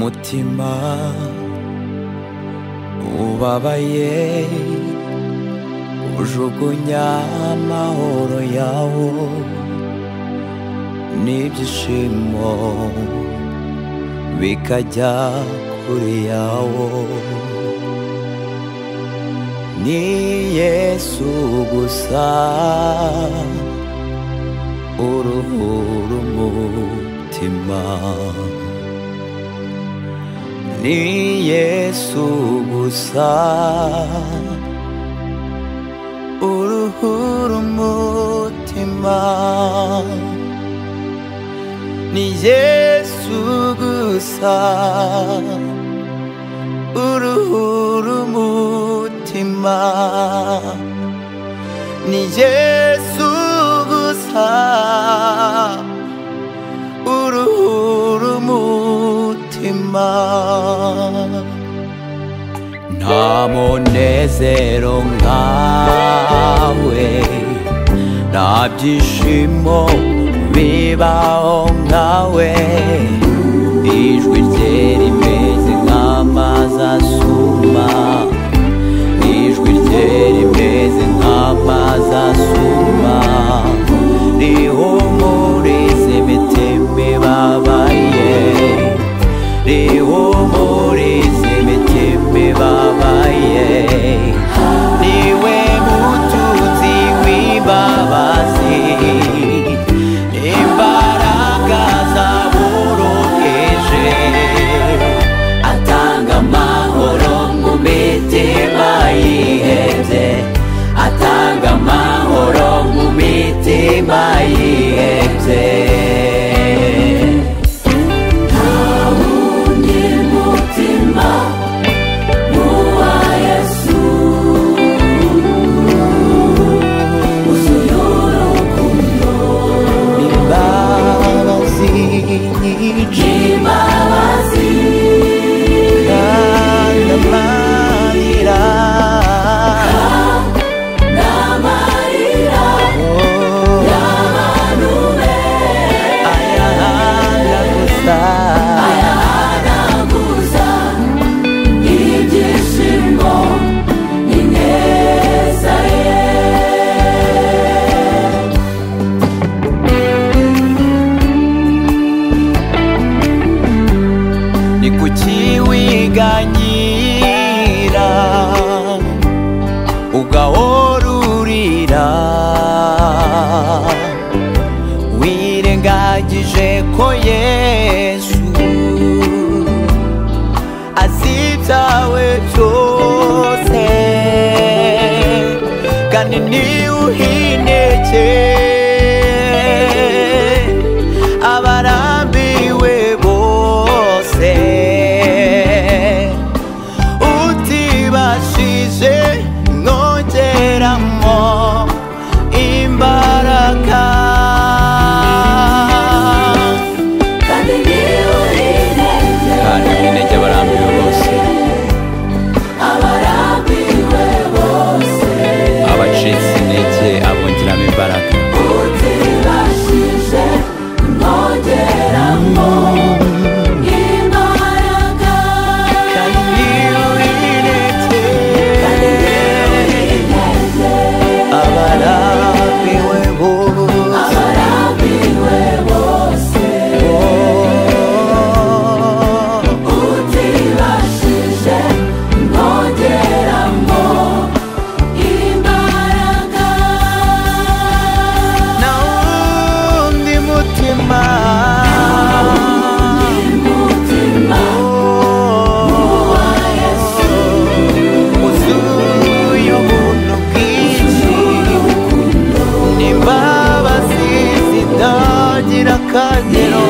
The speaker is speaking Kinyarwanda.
umutima ubabaye ujugunya amahoro yawo n'ibyishimo bikajya kure yawo. Ni Yesu gusa uruhura umutima, ni Yesu gusa uruhura umutima, ni Yesu gusa uruhura umutima, ni Yesu gusa uruhura umutima. Nta munezero nkawe, nta byishimo bibaho nkawe, ijwi rye rimeze nk'amazi asuma, ijwi rye rimeze nk'amazi asuma, rihumuriza imitima ibabaye, rihumuriza imitima ibabaye, niwe mutunzi w'imbabazi, imbaraga zaboroheje, atanga amahoro mu mitima yihebye, atanga amahoro mu mitima yihebye. Ni kuki wiganyira ugahora urira, wirengagije ko Yesu azi ibyawe byose, kandi ntiwuhineke abarambiwe bose, utibashije nongeramo imbaraga, kandi ntiwuhineke abarambiwe bose, abarambiwe bose, abacitse intege abongeramo imbaraga, utibashije nongeramo imbaraga, kandi ntiwuhineke abarambiwe bose, abarambiwe bose, utibashije nongeramo imbaraga. Na wundi mutima wa Yesu wuzuye ubuntu bwinshi n'imbabazi zitagira akagero,